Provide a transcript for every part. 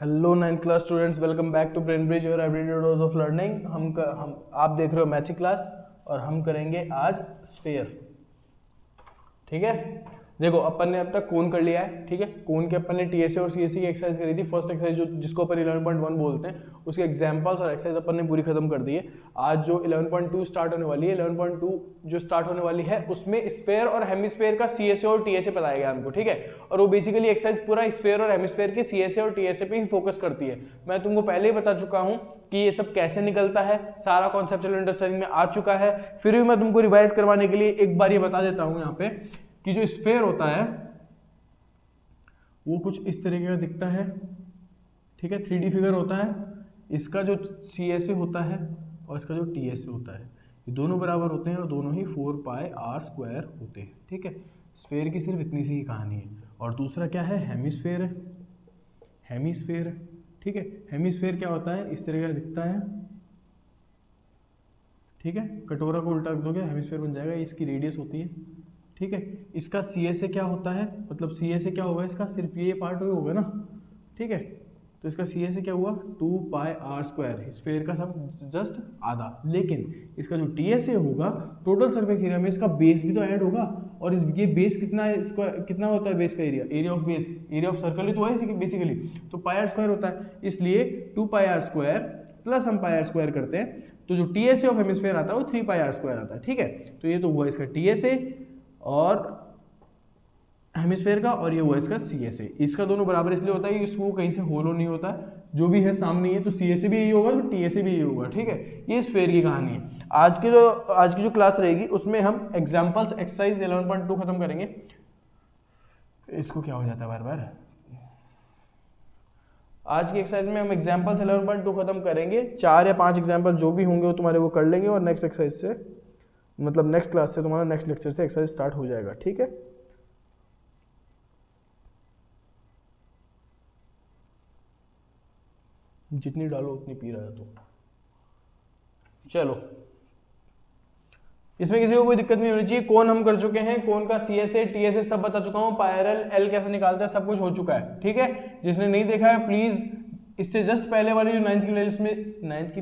Hello 9th class students, welcome back to Brain Bridge your everyday dose of learning. हम आप देख रहे हो मैथ्स क्लास और हम करेंगे आज स्फीयर। ठीक है, देखो अपन ने अब तक कोन कर लिया है। ठीक है, कोन के अपन ने टीएसए और सीएसए की एक्सरसाइज करी थी। फर्स्ट एक्सरसाइज जो जिसको अपन 11.1 बोलते हैं, उसके एग्जांपल्स और एक्सरसाइज अपन ने पूरी खत्म कर दी है। आज जो 11.2 स्टार्ट होने वाली है, 11.2 जो स्टार्ट होने वाली है उसमें स्फीयर और हेमिस्फीयर का सीएसए और टीएसए बताया गया हमको। ठीक है, और वो बेसिकली एक्सरसाइज पूरा स्फीयर और हेमिस्फीयर के सीएसए और टीएसए पे ही फोकस करती है। मैं तुमको पहले ही बता चुका हूं कि ये सब कैसे निकलता है, सारा कॉन्सेप्चुअल अंडरस्टैंडिंग में आ चुका है। फिर भी मैं तुमको रिवाइज करवाने के लिए एक बार ये बता देता हूं यहाँ पे कि जो स्फीयर होता है वो कुछ इस तरीके का दिखता है। ठीक है, 3D फिगर होता है। इसका जो CSA होता है और इसका जो TSA होता है, ये दोनों बराबर होते हैं और दोनों ही 4πr² होते हैं। ठीक है, स्फीयर की सिर्फ इतनी सी ही कहानी है। और दूसरा क्या है, हेमिस्फीयर है। हेमिस्फीयर, ठीक है, हेमिस्फीयर क्या होता है, इस तरह का दिखता है। ठीक है, कटोरा को उल्टा रख दोगे हेमिस्फीयर बन जाएगा, इसकी रेडियस होती है। ठीक है, इसका CSA क्या होता है, मतलब CSA क्या होगा इसका, सिर्फ ये पार्ट होगा ना। ठीक है, तो इसका CSA क्या हुआ, 2πr², स्फीयर का सब जस्ट आधा। लेकिन इसका जो TSA होगा, टोटल सरफेस एरिया में इसका बेस भी तो ऐड होगा। और इस ये बेस कितना है, इसका कितना होता है बेस का area, area of base, area of circle ही तो है बेसिकली, तो πr² होता है। इसलिए 2πr² प्लस हम πr² करते हैं तो जो TSA ऑफ हेमिस्फीयर आता है वो 3πr² आता है। ठीक है, तो ये तो हुआ इसका TSA और हेमिस्फीयर का, और ये हुआ इसका CSA। इसका दोनों बराबर इसलिए होता है कि इसको कहीं से होलो नहीं होता है, जो भी है सामने ही है, तो CSA भी यही होगा तो TSA भी यही होगा। ठीक है, ये स्फीयर की कहानी है। आज की जो क्लास रहेगी उसमें हम एग्जांपल्स एक्सरसाइज 11.2 खत्म करेंगे। इसको क्या हो जाता है बार बार, आज की एक्सरसाइज में हम एग्जांपल्स 11.2 खत्म करेंगे। 4 या 5 एग्जांपल जो भी होंगे वो तुम्हारे वो कर लेंगे और नेक्स्ट एक्सरसाइज से, मतलब नेक्स्ट क्लास से, तुम्हारा नेक्स्ट लेक्चर से एक्सरसाइज स्टार्ट हो जाएगा। ठीक है, जितनी डालो उतनी पी रहा है तो चलो, इसमें किसी को कोई दिक्कत नहीं होनी चाहिए। कौन हम कर चुके हैं, कौन का CSA TSA सब बता चुका हूं, पायरल L कैसे निकालते हैं सब कुछ हो चुका है। ठीक है, जिसने नहीं देखा है प्लीज इससे जस्ट पहले वाली जो 9th की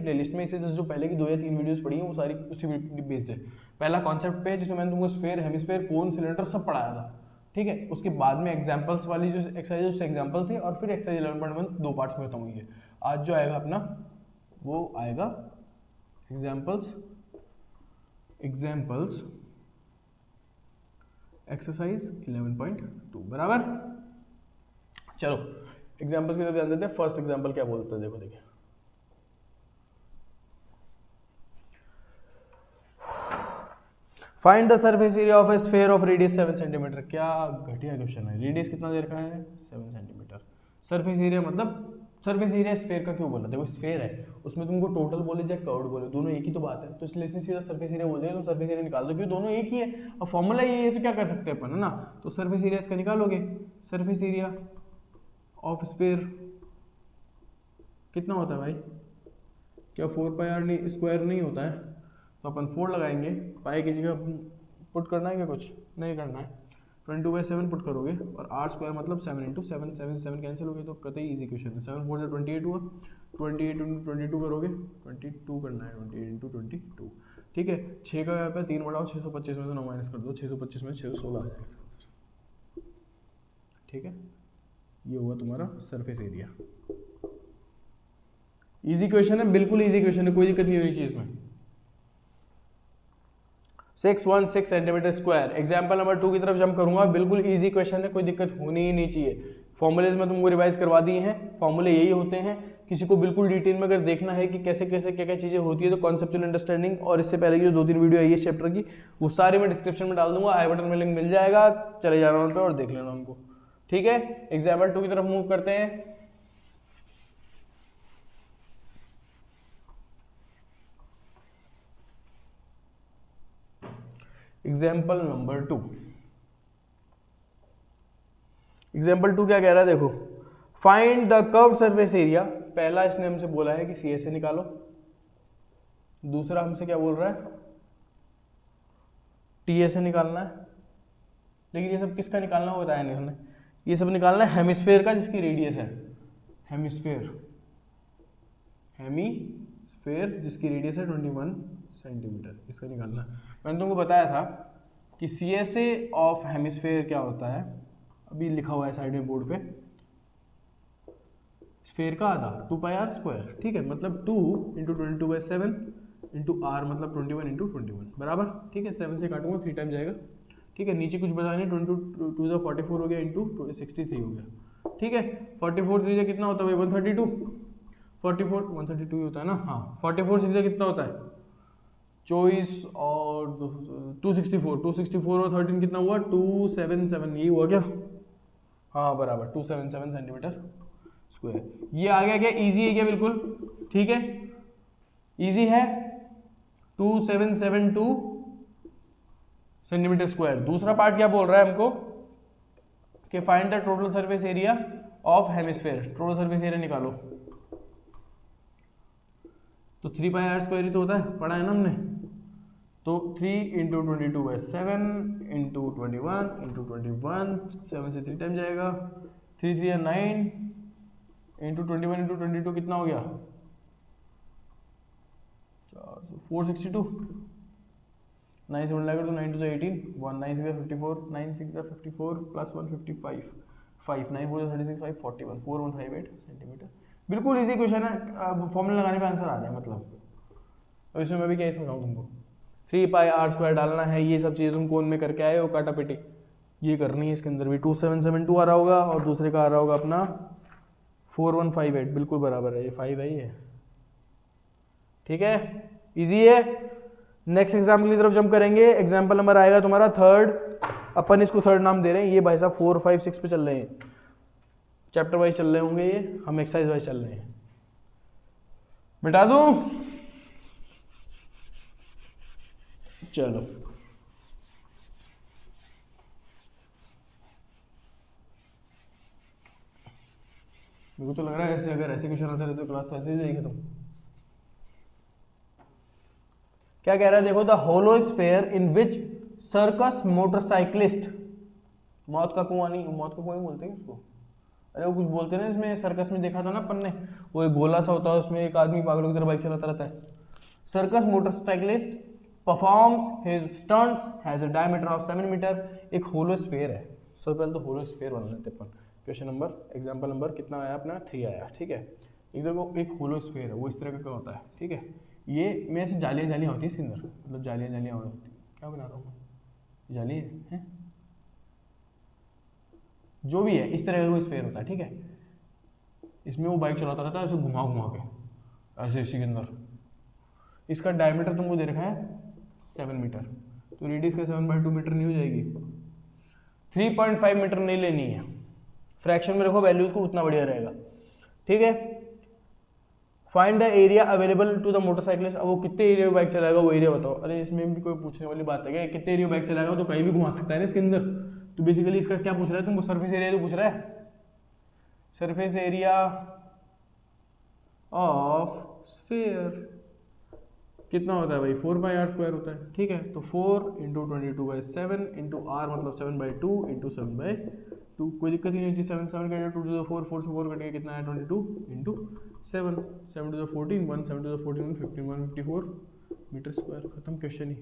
प्लेलिस्ट में इससे जस्ट जो पहले की 2 या 3 वीडियोस पढ़ी हैं वो सारी उसी बेस्ड है। पहला कॉन्सेप्ट पे जिसमें मैंने तुमको स्फीयर, हेमिस्फीयर, कोन, सिलेंडर सब पढ़ाया था। ठीक है, उसके बाद में एग्जांपल्स वाली जो एक्सरसाइज उससे एग्जांपल थे, और फिर एक्सरसाइज 11.1 2 पार्ट्स में खत्म हुई है। आज जो आएगा अपना वो आएगा एग्जांपल्स एक्सरसाइज 11.2 बराबर। चलो एग्जांपल्स की तरफ ध्यान देते हैं। फर्स्ट एग्जांपल क्या बोलते हैं, देखो देखिए, find the surface area of A sphere of radius 7 centimetre. क्या घटिया क्वेश्चन है, रेडियस कितना दे रखा है 7 सेंटीमीटर। सरफेस एरिया मतलब सरफेस एरिया स्फीयर का क्यों बोला, देखो स्फीयर है उसमें तुमको टोटल बोले या कर्व्ड बोले दोनों एक ही तो बात है, तो इसलिए इतनी सीधा सरफेस एरिया बोल दिया, तुम सरफेस एरिया निकाल दो क्योंकि दोनों एक ही है। अब फॉर्मूला ये है तो क्या कर सकते हैं अपन, है ना। तो सरफेस एरिया इसका निकालोगे, सरफेस एरिया ऑफ स्फीयर कितना होता है भाई, क्या 4πr² नहीं होता है, तो अपन 4 लगाएंगे, पाई की जगह पुट करना है क्या, कुछ नहीं करना है, 22/7 पुट करोगे और r² मतलब 7 × 7, 7 से 7 कैंसिल हो गए तो कतई इजी क्वेश्चन है। 7 4 से 28 हुआ, 28 × 22 करोगे, 22 करना है, 28 × 22। ठीक है, 6 का यहाँ पे 3 बढ़ाओ, 625 में से 9 माइनस कर दो, 625 में 616 आ जाएगा। ठीक है, ये हुआ तुम्हारा सरफेस एरिया। इजी क्वेश्चन है, बिल्कुल इजी क्वेश्चन है, कोई दिक्कत नहीं होनी चाहिए इसमें। 616 सेंटीमीटर स्क्वायर। एग्जाम्पल नंबर 2 की तरफ जब करूंगा, बिल्कुल इजी क्वेश्चन है, कोई दिक्कत होनी ही नहीं चाहिए। फॉर्मूलेज में तुमको रिवाइज करवा दिए हैं, फॉर्मूले यही होते हैं। किसी को बिल्कुल डिटेल में अगर देखना है कि कैसे कैसे क्या क्या चीजें होती है, तो कॉन्सेप्चुअल अंडरस्टैंडिंग और इससे पहले की जो 2-3 वीडियो आई है इस चैप्टर की, वो सारे मैं डिस्क्रिप्शन में डाल दूंगा, आई बटन में लिंक मिल जाएगा, चले जाना उन पर और देख लेना उनको। ठीक है, एग्जाम्पल 2 की तरफ मूव करते हैं। एग्जाम्पल नंबर 2, एग्जाम्पल 2 क्या कह रहा है, देखो, find the curved surface area. पहला इसने हमसे बोला है कि CSA निकालो, दूसरा हमसे क्या बोल रहा है, TSA निकालना है। लेकिन ये सब किसका निकालना बताया नहीं इसने, ये सब निकालना है हेमिस्फीयर का जिसकी रेडियस है, हेमिस्फेयर, हेमिस्फेयर जिसकी रेडियस है 21 सेंटीमीटर, इसका निकालना। मैंने तुमको बताया था कि CSA ऑफ हेमिस्फेयर क्या होता है, अभी लिखा हुआ है साइड में बोर्ड पे, स्फेयर का आधा 2πr², ठीक है, मतलब 2 × 22/7 × r मतलब 21 × 21 बराबर, ठीक है, 7 से काटूंगा 3 टाइम जाएगा, ठीक है, नीचे कुछ बता नहीं, 22 44 हो गया × 63 हो गया, ठीक है, 44 3 कितना होता है भाई 132, 44 132 ही होता है ना, हाँ 44 6 कितना होता है 24 और 264 और 13 कितना हुआ 277, यही हुआ क्या, हाँ बराबर 277 सेंटीमीटर स्क्वायर। ये आ गया क्या, इजी है क्या, बिल्कुल ठीक है, इजी है, 2772 सेंटीमीटर स्क्वायर। दूसरा पार्ट क्या बोल रहा है हमको कि find the total surface area of hemisphere, total surface area निकालो, तो 3πr² ही तो होता है, पढ़ा है ना हमने, तो 3 × 22/7 × 21 × 21, 7 से 3 टाइम जाएगा, 3 3 9 × 21 × 22 कितना हो गया 462, 9 से मल्टीप्लाई कर तो 9 2 18, 1 9 6 54, 9 6 54 प्लस 155, 5 9 4 36, 5 41, 4158 सेंटीमीटर। बिल्कुल इजी क्वेश्चन है, फॉर्मूला लगाने पे आंसर आ रहा है, मतलब अब इसमें मैं भी क्या समझाऊँ तुमको, 3πr² डालना है, ये सब चीज़ें तुम कौन में करके आए हो, काटा पिटी ये करनी है। इसके अंदर भी 2772 आ रहा होगा और दूसरे का आ रहा होगा अपना 4158, बिल्कुल बराबर है, ये 5 है ये, ठीक है, इजी है। नेक्स्ट एग्जाम्पल की तरफ जंप करेंगे, एग्जाम्पल नंबर आएगा तुम्हारा 3rd, अपन इसको 3rd नाम दे रहे हैं, ये भाई साहब 4 5 6 पे चल रहे हैं, चैप्टर वाइज चल रहे होंगे ये, हम एक्सरसाइज वाइज चल रहे हैं, मिटा दूं, चलो मेरे को तो लग रहा है ऐसे, अगर ऐसे क्वेश्चन आते रहते तो क्लास तो ऐसे ही जाएगी खत्म। क्या कह रहा है देखो, the hollow sphere in which circus motorcyclist, मौत का कुआं नहीं, मौत का कुआं ही बोलते हैं उसको, अरे वो कुछ बोलते हैं ना, इसमें सर्कस में देखा था ना अपन ने, वो एक गोला सा होता है, उसमें एक आदमी पागलों की तरह बाइक चलाता रहता है। Circus motorcyclist performs his stunts has a diameter of 7 metre, एक होलो स्फेयर है, सबसे पहले तो होलो स्फेयर बना लेते अपन। क्वेश्चन नंबर, एग्जाम्पल नंबर कितना आया अपना 3 आया, ठीक है, एक देखो एक होलो स्फेयर है, वो इस तरह का होता है, ठीक है, ये में ऐसी जालियाँ होती है इसके अंदर, मतलब जालियाँ होती है, क्या बना रहा हूँ मैं, जाली है, जो भी है इस तरह का वो स्फेयर होता है, ठीक है, इसमें वो बाइक चलाता रहता है ऐसे घुमा घुमा के, ऐसे इसी के अंदर, इसका डायमीटर तुमको दे रखा है 7 मीटर, तो रेडियस का 7/2 मीटर नहीं हो जाएगी, 3.5 मीटर नहीं लेनी है, फ्रैक्शन में रखो वैल्यूज को, उतना बढ़िया रहेगा, ठीक है। Find the area available to the motorcyclist, अब वो कितने एरिया में बाइक चलाएगा वो एरिया बताओ, अरे इसमें भी कोई पूछने वाली बात है क्या, कितने एरिया में बाइक चलाएगा, तो कहीं भी घुमा सकता है ना इसके अंदर, तो बेसिकली इसका क्या पूछ रहा है तुमको, सरफेस एरिया तो पूछ रहा है, सरफेस एरिया ऑफ स्फीयर कितना होता है भाई 4πr² होता है, ठीक है, तो 4 × 22/7 × r मतलब 7/2 × 7/2, कोई दिक्कत ही नहीं होती, 7 7 कटेगा 2 to the 4, 4 से 4 कटेगा कितना है 22 × 7, 7 to the 14, 1 7 to the 14 15 154 metre square, खत्म क्वेश्चन ही,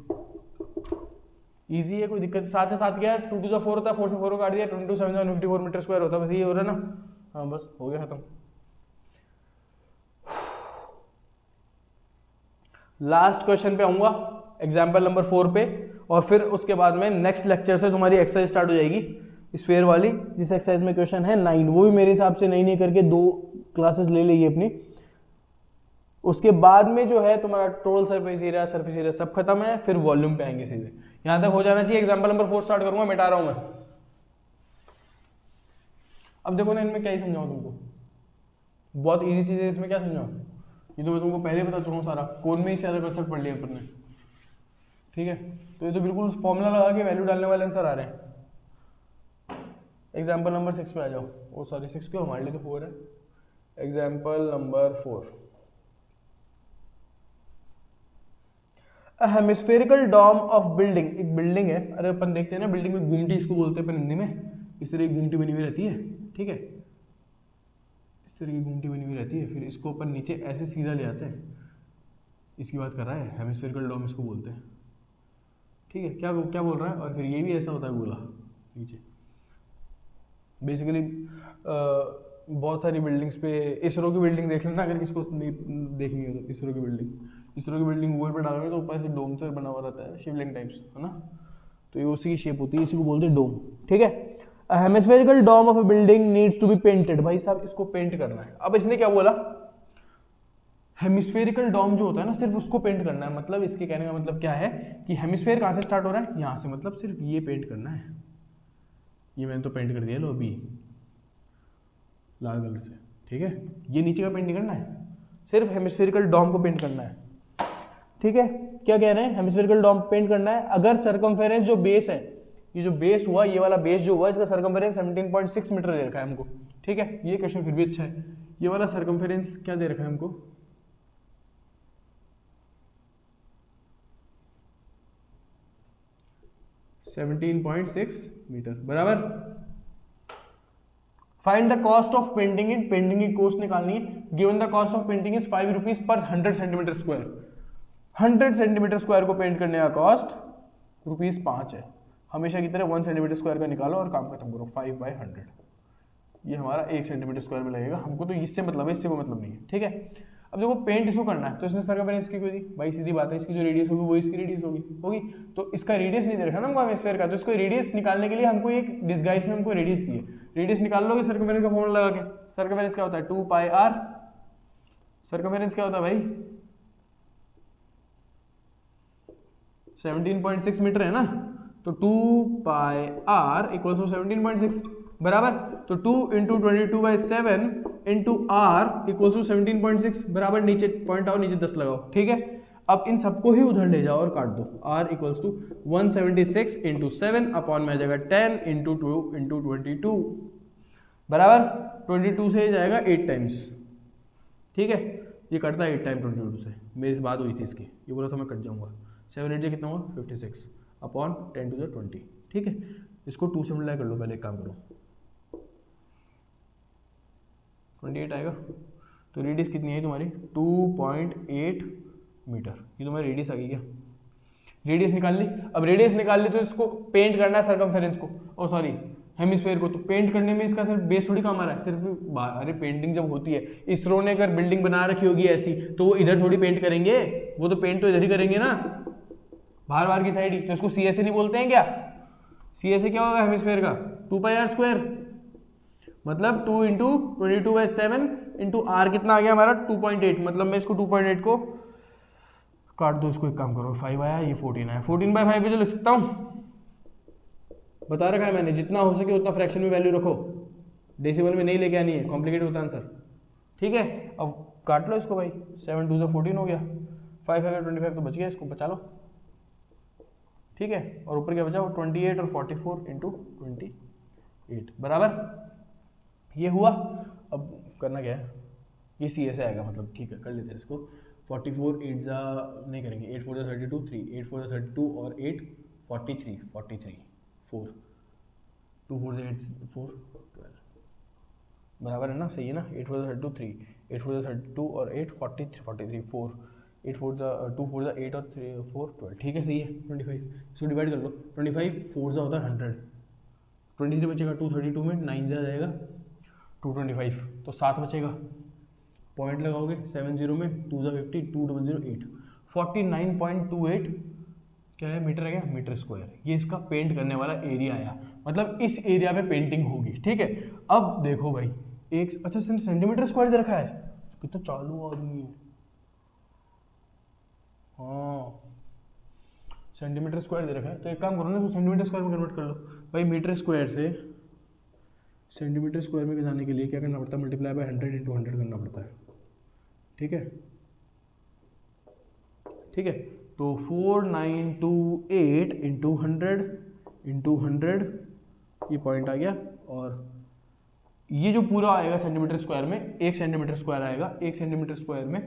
इजी है, कोई दिक्कत, 7 से 7 क्या है 2 to the 4 होता है, 4 से 4 को काट दिया 22 7 154 मीटर स्क्वायर होता है, बस ये हो रहा है ना, हाँ बस हो गया खत्म। लास्ट क्वेश्चन पे आऊंगा, एग्जाम्पल नंबर 4 पे, और फिर उसके बाद में नेक्स्ट लेक्चर से तुम्हारी एक्सरसाइज स्टार्ट हो जाएगी स्फीयर वाली, जिस एक्सरसाइज में क्वेश्चन है 9, वो भी मेरे हिसाब से नहीं करके 2 क्लासेस ले लेगी अपनी, उसके बाद में जो है तुम्हारा टोटल सरफेस एरिया सब खत्म है, फिर वॉल्यूम पे आएंगे सीधे, यहां तक हो जाना चाहिए। एग्जाम्पल नंबर 4 स्टार्ट करूंगा, मिटा रहा हूं मैं। अब देखो ना, इनमें क्या ही समझाऊं तुमको, बहुत इजी चीज है, इसमें क्या समझाऊं, ये तो मैं तुमको पहले बता चुका हूँ सारा, कौन में ही ज़्यादा कंसेप्ट पढ़ लिया अपन ने, ठीक है, तो ये तो बिल्कुल फॉर्मूला लगा के वैल्यू डालने वाले आंसर आ रहे हैं। एग्जाम्पल नंबर 6 पे आ जाओ, ओ सॉरी 6 क्यों, हमारे लिए तो 4 है। Example number 4, hemispherical dome of building, एक बिल्डिंग है, अरे अपन देखते हैं ना बिल्डिंग में गुमटी इसको बोलते हैं अपन हिंदी में, इस तरह एक गुमटी बनी हुई रहती है, ठीक है, इस तरह की घूमटी बनी हुई रहती है, फिर इसको ऊपर नीचे ऐसे सीधा ले आते हैं। इसकी बात कर रहा है, हेमिस्फेरिकल डोम इसको बोलते हैं। ठीक है, क्या क्या बोल रहा है, और फिर ये भी ऐसा होता है गोला नीचे। बेसिकली बहुत सारी बिल्डिंग्स पे, इसरो की बिल्डिंग देख लेना अगर किसको देखनी है तो। इसरो की बिल्डिंग गूगल पर डालोगे तो ऊपर से डोम से बना हुआ रहता है, शिवलिंग टाइप्स, है ना। तो ये उसी की शेप होती है, इसी को बोलते हैं डोम। ठीक है, hemispherical dome of a building needs to be painted. भाई साहब इसको पेंट करना है। अब इसने क्या बोला, हेमिस्फेरिकल डोम जो होता है ना, सिर्फ उसको पेंट करना है। मतलब इसके कहने का मतलब क्या है कि हेमिस्फेयर कहाँ से स्टार्ट हो रहा है, यहाँ से, मतलब सिर्फ ये पेंट करना है। ये मैंने तो पेंट कर दिया लो अभी लाल कलर से। ठीक है, ये नीचे का पेंट नहीं करना है, सिर्फ हेमिस्फेरिकल डोम को पेंट करना है। ठीक है, क्या कह रहे हैं, हेमिस्फेरिकल डोम पेंट करना है। अगर सर्कमफेरेंस जो बेस है, ये जो बेस हुआ, ये वाला बेस जो हुआ, इसका सर्कमफेरेंस 17.6 मीटर दे रखा है हमको। ठीक है, ये क्वेश्चन फिर भी अच्छा है। ये वाला सर्कमफेरेंस क्या दे रखा है हमको, 17.6 मीटर, बराबर। Find the cost of painting it, painting की कॉस्ट निकालनी है। Given the cost of painting is 5 rupees per 100 centimetre square. 100 centimetre square को पेंट करने का कॉस्ट ₹5 है। हमेशा की तरह 1 सेंटीमीटर स्क्वायर का निकालो और काम खत्म करो। 5/100 ये हमारा 1 सेंटीमीटर स्क्वायर में लगेगा। हमको तो इससे मतलब है, इससे कोई मतलब नहीं है। ठीक है, अब देखो पेंट इसको करना है, तो इसने सर्कमफेरेंस इसकी क्यों दी भाई, सीधी बात है, इसकी जो रेडियस होगी वो इसकी रेडियस होगी। तो इसका रेडियस नहीं दे रखा ना हमको हेमिस्फीयर का, तो इसको रेडियस निकालने के लिए हमको एक डिस्गाइज में हमको रेडियस दी है। रेडियस निकाल लोगे सर्कमफेरेंस का फॉर्मूला लगा के। सर्कमफेरेंस क्या होता है, 2πr। सर्कमफेरेंस क्या होता है भाई, 17.6 मीटर है ना, तो 2πr = 17.6 बराबर। तो 2 × 22/7 × r = 17.6 बराबर। नीचे पॉइंट आओ, नीचे 10 लगाओ। ठीक है, अब इन सबको ही उधर ले जाओ और काट दो। r = 176 × 7 अपॉन में आ जाएगा 10 × 2 × 22 बराबर। 22 से जाएगा 8 टाइम्स। ठीक है, ये कटता है 8 टाइम 22 से। मेरी बात हुई थी इसकी, ये बोला था मैं कट जाऊंगा। 7 8 से कितना हुआ, 56 अपॉन 10 to the 20। ठीक है, इसको 2 से मल्टीप्लाई कर लो, पहले एक काम करो, 28 आएगा। तो रेडियस कितनी है तुम्हारी, 2.8 मीटर। ये तुम्हारी रेडियस आ गई क्या, रेडियस निकाल ली। अब रेडियस निकाल ली तो इसको पेंट करना है सर्कमफेरेंस को, ओ सॉरी हेमिस्फीयर को। तो पेंट करने में इसका सिर्फ बेस थोड़ी काम आ रहा है, सिर्फ अरे पेंटिंग जब होती है, इसरो ने अगर बिल्डिंग बना रखी होगी ऐसी, तो वो इधर थोड़ी पेंट करेंगे, वो तो पेंट तो इधर ही करेंगे ना, बाहर बाहर की साइड ही। तो इसको CSA नहीं बोलते हैं क्या, CSA क्या होगा हेमिस्फीयर का, 2πr²। मतलब 2 × 22/7 × r कितना आ गया हमारा 2.8। मतलब मैं इसको 2.8 को काट दो, इसको एक काम करो, 5 आया, ये 14 आया। 14/5 पे जो लिख सकता हूँ, बता रखा है मैंने, जितना हो सके उतना फ्रैक्शन में वैल्यू रखो, डेसिमल में नहीं लेके आनी है, कॉम्प्लिकेट होता है आंसर। ठीक है, अब काट लो इसको भाई, 7 2 से 14 हो गया, 5 5 25 तो बच गया, इसको बचा लो। ठीक है, और ऊपर क्या बचा, 28 और 44 × 28 बराबर। ये हुआ। अब करना क्या है, ये CSA आएगा, मतलब ठीक है कर लेते हैं इसको। 44 8 जा नहीं करेंगे, 8 4 जा 32, 3 8 4 जा 32 और 8 43 4 2 4 जा 8 4 12 बराबर है ना, सही है ना। 8 4 जा 32 3 8 4 जा 32 और 8 43 4 8 4 जा 2 4 जा 8 और 3 4 12। ठीक है, सही है। 25 इसको डिवाइड कर लो, 25 4 जा होता है 100, 23 बचेगा, 232 में 9 जा जाएगा 225, तो 7 बचेगा। पॉइंट लगाओगे 70 में, 2 जा 50, 2008 49.28 क्या है, मीटर है क्या, मीटर स्क्वायर। ये इसका पेंट करने वाला एरिया आया, मतलब इस एरिया में पेंटिंग होगी। ठीक है, अब देखो भाई एक अच्छा सेंटीमीटर स्क्वायर दे रखा है, कितना चालू आदमी है। हाँ सेंटीमीटर स्क्वायर दे रखा है, तो एक काम करो ना, इसको सेंटीमीटर स्क्वायर में कन्वर्ट कर लो भाई। मीटर स्क्वायर से सेंटीमीटर स्क्वायर में जाने के लिए क्या करना पड़ता है, मल्टीप्लाई बाय 100 × 100 करना पड़ता है। ठीक है, ठीक है, तो 4928 × 100 ये पॉइंट आ गया। और ये जो पूरा आएगा सेंटीमीटर स्क्वायर में, 1 सेंटीमीटर स्क्वायर आएगा, 1 सेंटीमीटर स्क्वायर में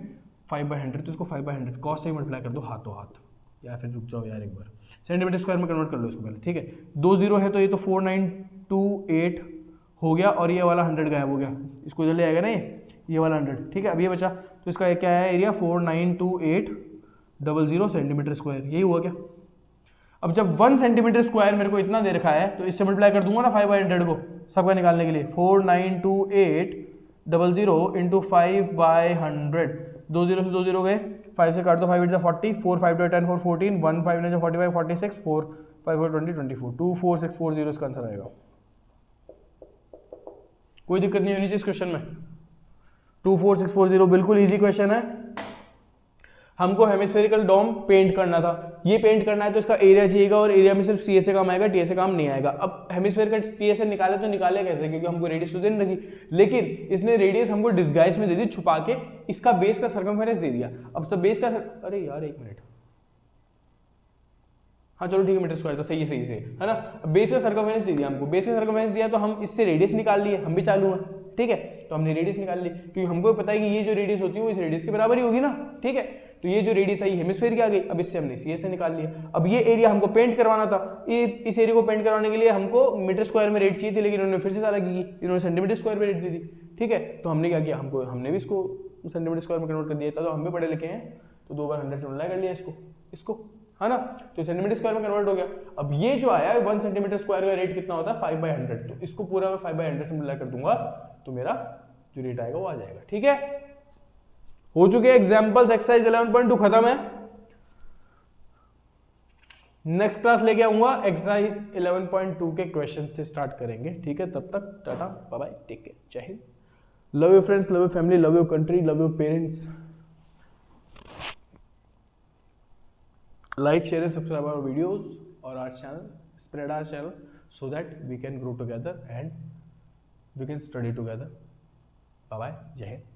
5/100, तो इसको 5/100 कॉस से मल्टीप्लाई कर दो हाथों हाथ, या फिर रुक जाओ यार एक बार, सेंटीमीटर स्क्वायर में कन्वर्ट कर लो इसको पहले। ठीक है, 2 0 है तो ये तो 4928 हो गया, और ये वाला 100 गायब हो गया, इसको इधर ले आएगा ना ये वाला 100, ठीक है। अब ये बचा, तो इसका क्या है एरिया 492800 सेंटीमीटर स्क्वायर, यही हुआ क्या। अब जब 1 सेंटीमीटर स्क्वायर मेरे को इतना दे रखा है तो इससे मल्टीप्लाई कर दूंगा ना 5/100 को सबका निकालने के लिए। 492800 इंटू 5/100, 2 0 से 2 0 गए, 5 से काट दो, 5 8 40, 4 5 2 10 4 14, 1 5 9 45 46, 4 5 4 20 24, 24640 इसका आंसर आएगा। कोई दिक्कत नहीं होनी चाहिए इस क्वेश्चन में। 24640 बिल्कुल इजी क्वेश्चन है। हमको हेमिस्फेरिकल डोम पेंट करना था, ये पेंट करना है तो इसका एरिया चाहिएगा, और एरिया में सिर्फ सी से काम आएगा, टी से काम नहीं आएगा। अब हेमिस्फेयर का टी से निकाले तो निकाले कैसे, क्योंकि हमको रेडियस तो दे नहीं रखी, लेकिन इसने रेडियस हमको डिस्गाइज में दे दी, छुपा के इसका बेस का सर्कमफेरेंस दे दिया। अब सब बेस का अरे यार एक मिनट, हाँ चलो ठीक है, मीटर स्क्वायर तो सही है ना। बेस का सर्कमफेरेंस दे दिया हमको, बेस का सर्कमफेरेंस दिया तो हम इससे रेडियस निकाल लिए, हम भी चालू हैं, ठीक है। तो हमने रेडियस निकाल ली, क्योंकि हमको पता है कि ये जो रेडियस होती है वो इस रेडियस के बराबर ही होगी ना, ठीक है। तो ये जो रेडियस आई हेमिस्फीयर की आ गई, अब इससे हमने सी से निकाल लिया। अब ये एरिया हमको पेंट करवाना था, ये इस एरिया को पेंट करवाने के लिए हमको मीटर स्क्वायर में रेट चाहिए थी, लेकिन उन्होंने फिर से सारा की, इन्होंने सेंटीमीटर स्क्वायर में रेट दी थी, ठीक है। तो हमने क्या किया, हमने भी इसको सेंटीमीटर स्क्वायर में कन्वर्ट कर दिया था, तो हम भी पढ़े लिखे हैं, तो 2 बार 100 से मल्टीप्लाई कर लिया इसको, है ना। तो सेंटीमीटर स्क्वायर में कन्वर्ट हो गया। अब ये जो आया 1 सेंटीमीटर स्क्वायर का रेट कितना होता है 5/100, तो इसको पूरा मैं 5/100 से मल्टीप्लाई कर दूंगा तो मेरा जो रेट आएगा वो आ जाएगा, ठीक है। हो चुके एग्जांपल्स, एक्सरसाइज 11.2 खत्म है। नेक्स्ट क्लास लेके आऊंगा एक्सरसाइज 11.2 के क्वेश्चन से स्टार्ट करेंगे, ठीक है। तब तक tata bye bye, take care, जय हिंद। Love you friends, love you family, love you country, love you parents. Like, share and subscribe our videos or our channel, spread our channel so that we can grow together and we can study together. Bye bye, Jai Hind.